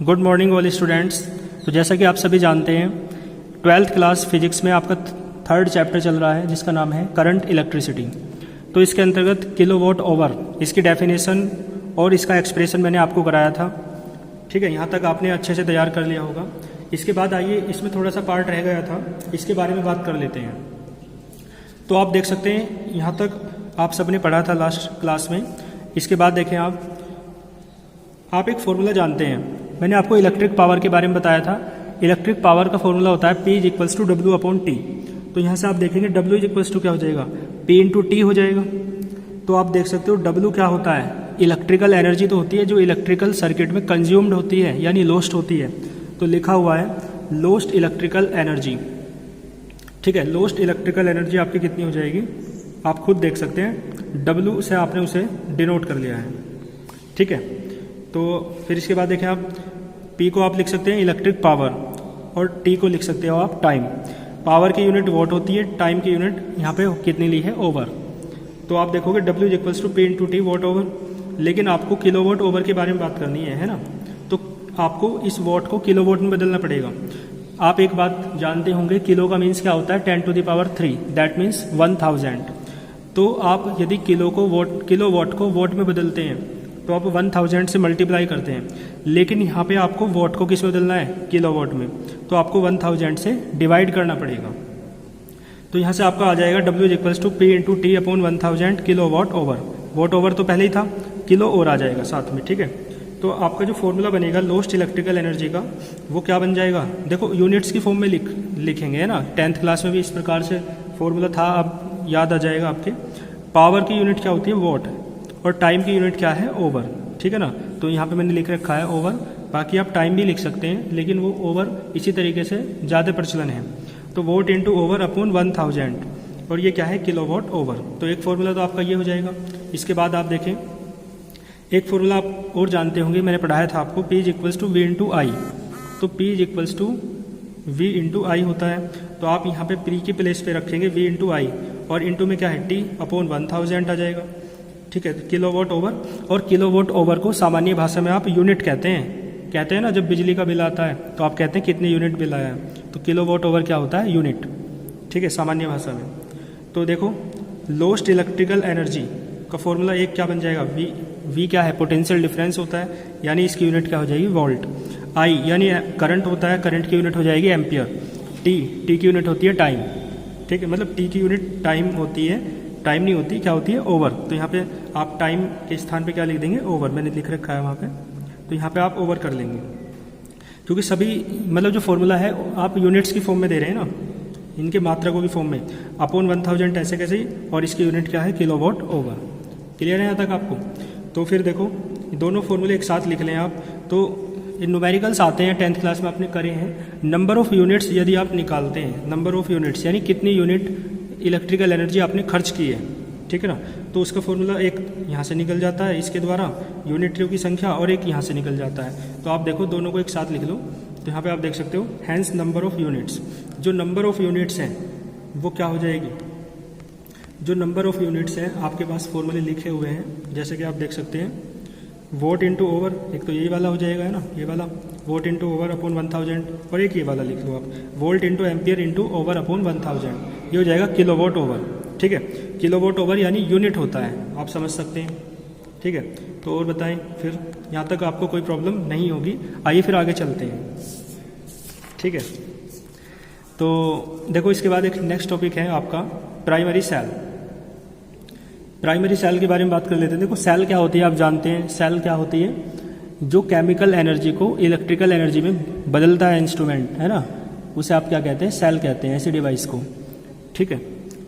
Good morning all students. तो जैसा कि आप सभी जानते हैं 12th क्लास फिजिक्स में आपका थर्ड चैप्टर चल रहा है जिसका नाम है करंट इलेक्ट्रिसिटी। तो इसके अंतर्गत किलोवाट ओवर इसकी डेफिनेशन और इसका एक्सप्रेशन मैंने आपको कराया था। ठीक है, यहाँ तक आपने अच्छे से तैयार कर लिया होगा। इसके बाद आइए, इसमें थोड़ा सा पार्ट रह गया था, इसके बारे में बात कर लेते हैं। तो आप देख सकते हैं यहाँ तक आप सबने पढ़ा था लास्ट क्लास में। इसके बाद देखें आप एक फॉर्मूला जानते हैं, मैंने आपको इलेक्ट्रिक पावर के बारे में बताया था। इलेक्ट्रिक पावर का फॉर्मूला होता है P = W/T। तो यहाँ से आप देखेंगे W = क्या हो जाएगा, P × T हो जाएगा। तो आप देख सकते हो W क्या होता है, इलेक्ट्रिकल एनर्जी तो होती है जो इलेक्ट्रिकल सर्किट में कंज्यूम्ड होती है यानी लॉस्ट होती है। तो लिखा हुआ है लॉस्ट इलेक्ट्रिकल एनर्जी। ठीक है, लॉस्ट इलेक्ट्रिकल एनर्जी आपकी कितनी हो जाएगी आप खुद देख सकते हैं, W से आपने उसे डिनोट कर लिया है। ठीक है, तो फिर इसके बाद देखें आप P को आप लिख सकते हैं इलेक्ट्रिक पावर और T को लिख सकते हो आप टाइम। पावर की यूनिट वॉट होती है, टाइम की यूनिट यहाँ पे कितनी ली है, ओवर। तो आप देखोगे W = P × T what over. लेकिन आपको किलोवाट ओवर के बारे में बात करनी है ना, तो आपको इस वॉट को किलोवाट में बदलना पड़ेगा। आप एक बात जानते होंगे, किलो का मीन्स क्या होता है 10⁻³ दैट मीन्स 1000। तो आप यदि किलोवाट को वॉट में बदलते हैं तो आप 1000 से मल्टीप्लाई करते हैं, लेकिन यहाँ पे आपको वॉट को किस में बदलना है, किलोवाट में। तो आपको 1000 से डिवाइड करना पड़ेगा। तो यहाँ से आपका आ जाएगा W = P × T/1000 kilowatt over. What over तो पहले ही था, किलो और आ जाएगा साथ में। ठीक है, तो आपका जो फॉर्मूला बनेगा लॉस्ट इलेक्ट्रिकल एनर्जी का, वो क्या बन जाएगा, देखो यूनिट्स की फॉर्म में लिखेंगे है ना। 10th क्लास में भी इस प्रकार से फॉर्मूला था, अब याद आ जाएगा आपके। पावर की यूनिट क्या होती है, वॉट, और टाइम की यूनिट क्या है, ओवर। ठीक है ना, तो यहाँ पे मैंने लिख रखा है ओवर। बाकी आप टाइम भी लिख सकते हैं, लेकिन वो ओवर इसी तरीके से ज़्यादा प्रचलन है। तो वॉट × ओवर/1000, और ये क्या है, किलोवाट ओवर। तो एक फॉर्मूला तो आपका ये हो जाएगा। इसके बाद आप देखें एक फॉर्मूला आप और जानते होंगे, मैंने पढ़ाया था आपको, P = V × I। तो P = V × I होता है। तो आप यहाँ पे P की प्लेस पे रखेंगे V × I, और इंटू में क्या है T/1000 आ जाएगा। ठीक है, किलोवाट ओवर। और किलोवाट ओवर को सामान्य भाषा में आप यूनिट कहते हैं ना, जब बिजली का बिल आता है तो आप कहते हैं कितने यूनिट बिल आया है, तो किलोवाट ओवर क्या होता है, यूनिट। ठीक है, सामान्य भाषा में। तो देखो लॉस्ट इलेक्ट्रिकल एनर्जी का फॉर्मूला एक क्या बन जाएगा, V क्या है, पोटेंशियल डिफरेंस होता है, यानी इसकी यूनिट क्या हो जाएगी, वोल्ट। I यानी करंट होता है, करंट की यूनिट हो जाएगी एम्पियर। T की यूनिट होती है टाइम। ठीक है, मतलब T की यूनिट टाइम होती है, टाइम नहीं होती, क्या होती है, ओवर। तो यहाँ पे आप टाइम के स्थान पे क्या लिख देंगे, ओवर। मैंने लिख रखा है वहाँ पे, तो यहाँ पे आप ओवर कर लेंगे, क्योंकि सभी मतलब जो फॉर्मूला है आप यूनिट्स की फॉर्म में दे रहे हैं ना, इनके मात्रा को भी फॉर्म में /1000 ऐसे कैसे ही, और इसकी यूनिट क्या है, किलोवाट ओवर। क्लियर है यहाँ तक आपको। तो फिर देखो दोनों फॉर्मूले एक साथ लिख लें आप। तो न्यूमेरिकल्स आते हैं 10th क्लास में आपने करे हैं। नंबर ऑफ यूनिट्स यदि आप निकालते हैं, नंबर ऑफ यूनिट्स यानी कितनी यूनिट इलेक्ट्रिकल एनर्जी आपने खर्च की है, ठीक है ना, तो उसका फॉर्मूला एक यहाँ से निकल जाता है इसके द्वारा, यूनिटों की संख्या, और एक यहाँ से निकल जाता है। तो आप देखो दोनों को एक साथ लिख लो। तो यहाँ पे आप देख सकते हो हैंस नंबर ऑफ यूनिट्स। जो नंबर ऑफ यूनिट्स हैं वो क्या हो जाएगी, जो नंबर ऑफ यूनिट्स हैं आपके पास फॉर्मूले लिखे हुए हैं, जैसे कि आप देख सकते हैं वोट × ओवर, एक तो यही वाला हो जाएगा है ना, ये वाला वोट × ओवर/1000, और एक ये वाला लिख लो आप, वोल्ट × एम्पियर × ओवर/1000, ये हो जाएगा किलोवाट ओवर। ठीक है, किलोवाट ओवर यानी यूनिट होता है, आप समझ सकते हैं। ठीक है, तो और बताएं, फिर यहाँ तक आपको कोई प्रॉब्लम नहीं होगी। आइए फिर आगे चलते हैं। ठीक है, तो देखो इसके बाद एक नेक्स्ट टॉपिक है आपका प्राइमरी सेल। प्राइमरी सेल के बारे में बात कर लेते हैं। देखो सेल क्या होती है आप जानते हैं, सेल क्या होती है, जो केमिकल एनर्जी को इलेक्ट्रिकल एनर्जी में बदलता है इंस्ट्रूमेंट, है ना, उसे आप क्या कहते हैं, सेल कहते हैं, ऐसे डिवाइस को। ठीक है,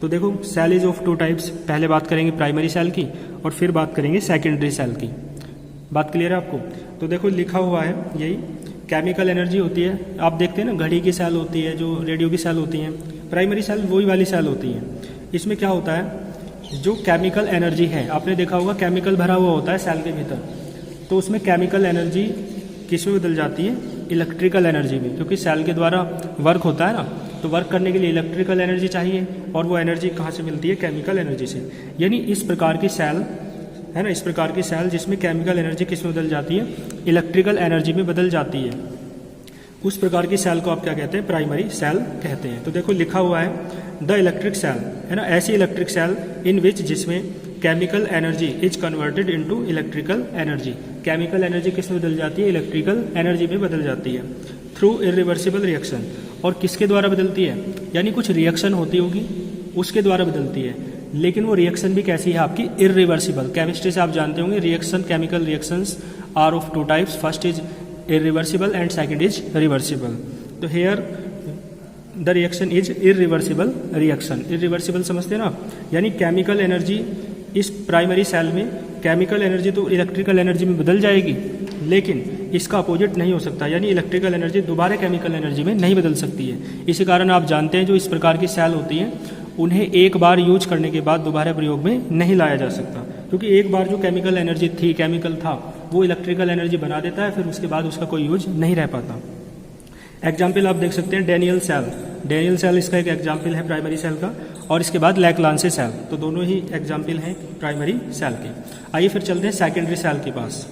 तो देखो सेल इज ऑफ 2 टाइप्स। पहले बात करेंगे प्राइमरी सेल की, और फिर बात करेंगे सेकेंडरी सेल की। बात क्लियर है आपको। तो देखो लिखा हुआ है यही, केमिकल एनर्जी होती है, आप देखते हैं ना घड़ी की सेल होती है, जो रेडियो की सेल होती हैं, प्राइमरी सेल वही वाली सेल होती है। इसमें क्या होता है, जो केमिकल एनर्जी है, आपने देखा होगा केमिकल भरा हुआ होता है सेल के भीतर, तो उसमें केमिकल एनर्जी किस में बदल जाती है, इलेक्ट्रिकल एनर्जी में, क्योंकि सेल के द्वारा वर्क होता है ना, तो वर्क करने के लिए इलेक्ट्रिकल एनर्जी चाहिए, और वो एनर्जी कहाँ से मिलती है, केमिकल एनर्जी से। यानी इस प्रकार की सेल है ना, इस प्रकार की सेल जिसमें केमिकल एनर्जी किस में बदल जाती है, इलेक्ट्रिकल एनर्जी में बदल जाती है, उस प्रकार की सेल को आप क्या कहते हैं, प्राइमरी सेल कहते हैं। तो देखो लिखा हुआ है द इलेक्ट्रिक सेल, है ना, ऐसी इलेक्ट्रिक सेल इन विच जिसमें chemical energy is converted into electrical energy, chemical energy किस में बदल जाती है, इलेक्ट्रिकल एनर्जी में बदल जाती है थ्रू इरिवर्सिबल रिएक्शन। और किसके द्वारा बदलती है, यानी कुछ रिएक्शन होती होगी उसके द्वारा बदलती है, लेकिन वो रिएक्शन भी कैसी है आपकी, इरिवर्सिबल। केमिस्ट्री से आप जानते होंगे reaction, chemical reactions are of two types, first is irreversible and second is reversible। तो here the reaction is irreversible reaction। irreversible समझते हैं ना, यानी केमिकल एनर्जी इस प्राइमरी सेल में केमिकल एनर्जी तो इलेक्ट्रिकल एनर्जी में बदल जाएगी, लेकिन इसका अपोजिट नहीं हो सकता, यानी इलेक्ट्रिकल एनर्जी दोबारा केमिकल एनर्जी में नहीं बदल सकती है। इसी कारण आप जानते हैं जो इस प्रकार की सेल होती हैं उन्हें एक बार यूज करने के बाद दोबारा प्रयोग में नहीं लाया जा सकता, क्योंकि एक बार जो केमिकल एनर्जी थी, केमिकल था, वो इलेक्ट्रिकल एनर्जी बना देता है, फिर उसके बाद उसका कोई यूज नहीं रह पाता। एग्जाम्पल आप देख सकते हैं डेनियल सेल, डेनियल सेल इसका एक एग्जाम्पल है प्राइमरी सेल का, और इसके बाद लैक्लांसे सेल, तो दोनों ही एग्जाम्पल हैं प्राइमरी सेल के। आइए फिर चलते हैं सेकेंडरी सेल के पास,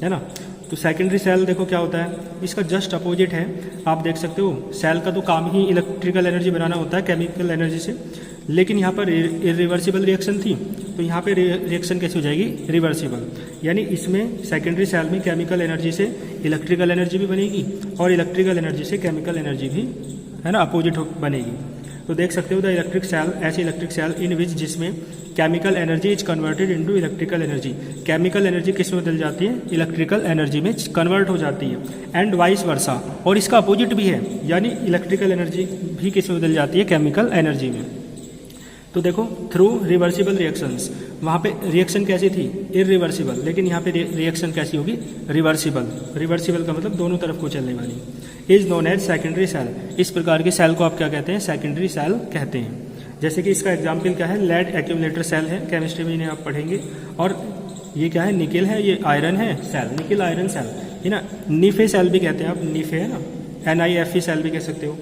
है ना। तो सेकेंडरी सेल देखो क्या होता है, इसका जस्ट अपोजिट है। आप देख सकते हो सेल का तो काम ही इलेक्ट्रिकल एनर्जी बनाना होता है केमिकल एनर्जी से, लेकिन यहाँ पर इरिवर्सिबल रिएक्शन थी, तो यहाँ पे रिएक्शन कैसे हो जाएगी, रिवर्सिबल। यानी इसमें सेकेंडरी सेल में केमिकल एनर्जी से इलेक्ट्रिकल एनर्जी भी बनेगी और इलेक्ट्रिकल एनर्जी से केमिकल एनर्जी भी, है ना, अपोजिट बनेगी। तो देख सकते हो द इलेक्ट्रिक सेल, ऐसी इलेक्ट्रिक सेल इन विच जिसमें chemical energy is converted into electrical energy, chemical energy किस में बदल जाती है, इलेक्ट्रिकल एनर्जी में कन्वर्ट हो जाती है, एंड वाइस वर्सा, और इसका अपोजिट भी है, यानी इलेक्ट्रिकल एनर्जी भी किस में बदल जाती है, केमिकल एनर्जी में। तो देखो थ्रू रिवर्सिबल रिएक्शंस, वहाँ पे रिएक्शन कैसी थी, इरिवर्सिबल, लेकिन यहाँ पे रिएक्शन कैसी होगी, रिवर्सिबल। रिवर्सिबल का मतलब दोनों तरफ को चलने वाली, is known as secondary cell. इस प्रकार की सेल को आप क्या कहते हैं, सेकेंडरी सेल कहते हैं। जैसे कि इसका एग्जाम्पल क्या है, लेड एक्यूमुलेटर सेल है, केमिस्ट्री में इन्हें आप पढ़ेंगे। और ये क्या है, निकेल है, ये आयरन है सेल, निकेल आयरन सेल, है ना। नीफे सेल भी कहते हैं आप, नीफे, है ना, NIFE सेल भी कह सकते हो।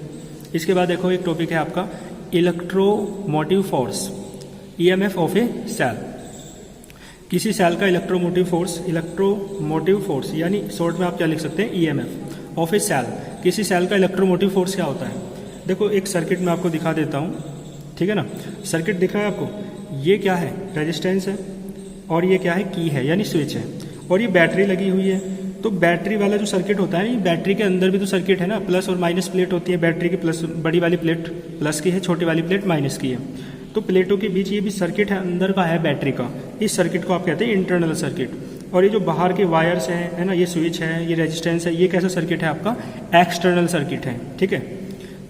इसके बाद देखो एक टॉपिक है आपका electromotive force, EMF of a cell. किसी सेल का इलेक्ट्रोमोटिव फोर्स यानी शॉर्ट में आप क्या लिख सकते हैं, EMF ऑफ ए सेल। किसी सेल का इलेक्ट्रोमोटिव फोर्स क्या होता है, देखो एक सर्किट में आपको दिखा देता हूँ, ठीक है ना। सर्किट दिख रहा है आपको, ये क्या है, रेजिस्टेंस है, और ये क्या है, की है, यानी स्विच है, और ये बैटरी लगी हुई है। तो बैटरी वाला जो सर्किट होता है, बैटरी के अंदर भी तो सर्किट है ना, प्लस और माइनस प्लेट होती है, बैटरी की प्लस, बड़ी वाली प्लेट प्लस की है, छोटी वाली प्लेट माइनस की है। तो प्लेटों के बीच ये भी सर्किट है, अंदर का है बैटरी का, इस सर्किट को आप कहते हैं इंटरनल सर्किट। और ये जो बाहर के वायर्स हैं, है ना, ये स्विच है, ये रेजिस्टेंस है, ये कैसा सर्किट है आपका, एक्सटर्नल सर्किट है, ठीक है।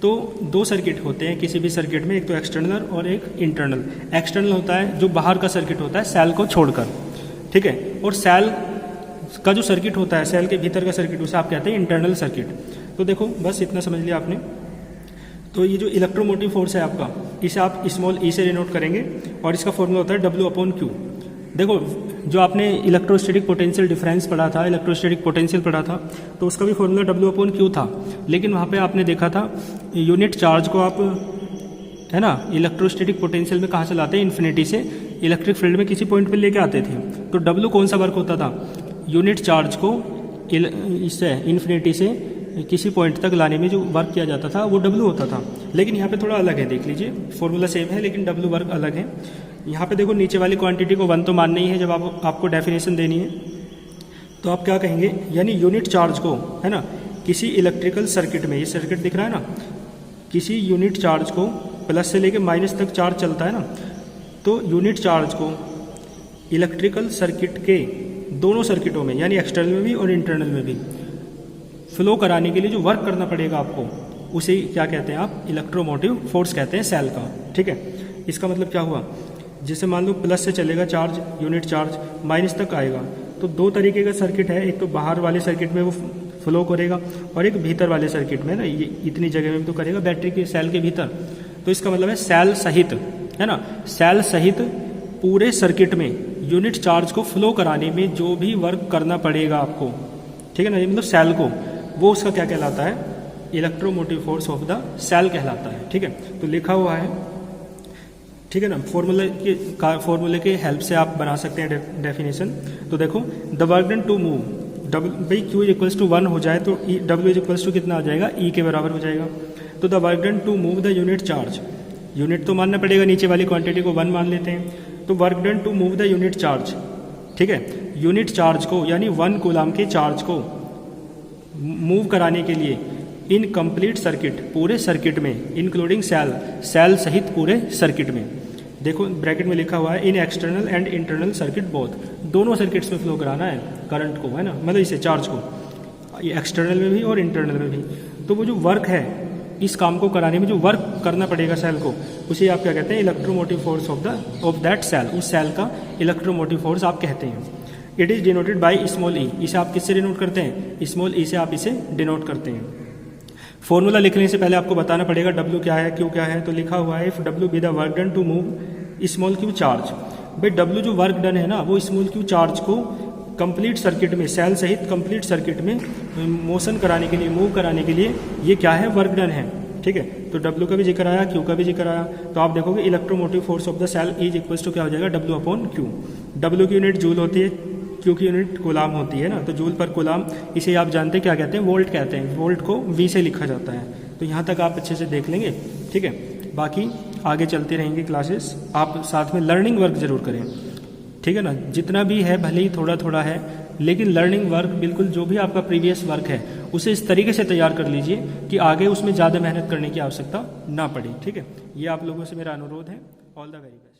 तो दो सर्किट होते हैं किसी भी सर्किट में, एक तो एक्सटर्नल और एक इंटरनल। एक्सटर्नल होता है जो बाहर का सर्किट होता है सेल को छोड़कर, ठीक है, और सेल का जो सर्किट होता है, सेल के भीतर का सर्किट, उसे आप कहते हैं इंटरनल सर्किट। तो देखो बस इतना समझ लिया आपने। तो ये जो इलेक्ट्रोमोटिव फोर्स है आपका, इसे आप स्मॉल ई से डिनोट करेंगे, और इसका फॉर्मूला होता है W/Q। देखो जो आपने इलेक्ट्रोस्टैटिक पोटेंशियल डिफरेंस पढ़ा था, इलेक्ट्रोस्टैटिक पोटेंशियल पढ़ा था, तो उसका भी फॉर्मूला W/Q था, लेकिन वहाँ पे आपने देखा था यूनिट चार्ज को आप, है ना, इलेक्ट्रोस्टैटिक पोटेंशियल में कहाँ से लाते हैं, इन्फिनिटी से इलेक्ट्रिक फील्ड में किसी पॉइंट पे लेके आते थे। तो W कौन सा वर्क होता था, यूनिट चार्ज को इससे इन्फिनिटी से किसी पॉइंट तक लाने में जो वर्क किया जाता था वो W होता था। लेकिन यहाँ पे थोड़ा अलग है, देख लीजिए, फॉर्मूला सेम है लेकिन W वर्क अलग है। यहाँ पे देखो नीचे वाली क्वांटिटी को 1 तो मानना ही है जब आपको डेफिनेशन देनी है, तो आप क्या कहेंगे, यानी यूनिट चार्ज को, है ना, किसी इलेक्ट्रिकल सर्किट में, ये सर्किट दिख रहा है ना, किसी यूनिट चार्ज को प्लस से लेके माइनस तक चार्ज चलता है ना, तो यूनिट चार्ज को इलेक्ट्रिकल सर्किट के दोनों सर्किटों में, यानी एक्सटर्नल में भी और इंटरनल में भी फ्लो कराने के लिए जो वर्क करना पड़ेगा आपको, उसे क्या कहते हैं आप, इलेक्ट्रोमोटिव फोर्स कहते हैं सेल का, ठीक है। इसका मतलब क्या हुआ, जैसे मान लो प्लस से चलेगा चार्ज, यूनिट चार्ज माइनस तक आएगा, तो दो तरीके का सर्किट है, एक तो बाहर वाले सर्किट में वो फ्लो करेगा और एक भीतर वाले सर्किट में ना, ये इतनी जगह में भी तो करेगा बैटरी के सेल के भीतर। तो इसका मतलब है सेल सहित, है ना, सेल सहित पूरे सर्किट में यूनिट चार्ज को फ्लो कराने में जो भी वर्क करना पड़ेगा आपको, ठीक है ना, ये मतलब सेल को, वो उसका क्या कहलाता है, electromotive force of the cell कहलाता है, ठीक है। तो लिखा हुआ है ठीक है ना। फॉर्मूले के हेल्प से आप बना सकते हैं डेफिनेशन। तो देखो the work done to move भाई Q इक्वल्स टू 1 हो जाए तो W इक्वल्स टू कितना आ जाएगा, E के बराबर हो जाएगा। तो the work done to move the unit charge, unit तो मानना पड़ेगा, नीचे वाली क्वांटिटी को 1 मान लेते हैं। तो work done to move the unit charge, ठीक है, यूनिट चार्ज को यानी 1 कूलाम के चार्ज को मूव कराने के लिए इन कंप्लीट सर्किट, पूरे सर्किट में, इंक्लूडिंग सेल सहित पूरे सर्किट में, देखो ब्रैकेट में लिखा हुआ है इन external and internal circuit both, दोनों सर्किट्स में फ्लो कराना है करंट को, है ना, मतलब इसे चार्ज को, ये एक्सटर्नल में भी और इंटरनल में भी। तो वो जो वर्क है, इस काम को कराने में जो वर्क करना पड़ेगा सेल को, उसे आप क्या कहते हैं, electromotive force of that cell, उस सेल का इलेक्ट्रोमोटिव फोर्स आप कहते हैं। It is denoted by small E, इसे आप किससे डिनोट करते हैं, स्मॉल ई से आप इसे डिनोट करते हैं। फॉर्मूला लिखने से पहले आपको बताना पड़ेगा W क्या है, Q क्या है। तो लिखा हुआ है if W be the work done to move small q charge, भाई W जो वर्क डन है ना, वो स्मॉल q चार्ज को कंप्लीट सर्किट में, सेल सहित कंप्लीट सर्किट में मोशन कराने के लिए, मूव कराने के लिए, ये क्या है, वर्क डन है, ठीक है। तो W का भी जिक्र आया, Q का भी जिक्र आया। तो आप देखोगे electromotive force of the cell is equals to क्या हो जाएगा, W अपॉन Q। W की यूनिट जूल होती है, Q की यूनिट कूलाम होती है ना, तो जूल पर कूलाम, इसे आप जानते हैं क्या कहते हैं, वोल्ट कहते हैं। वोल्ट को V से लिखा जाता है। तो यहाँ तक आप अच्छे से देख लेंगे, ठीक है। बाकी आगे चलते रहेंगे क्लासेस, आप साथ में लर्निंग वर्क जरूर करें, ठीक है ना। जितना भी है भले ही थोड़ा थोड़ा है, लेकिन लर्निंग वर्क बिल्कुल जो भी आपका प्रीवियस वर्क है उसे इस तरीके से तैयार कर लीजिए कि आगे उसमें ज़्यादा मेहनत करने की आवश्यकता ना पड़े, ठीक है। ये आप लोगों से मेरा अनुरोध है। All the very best.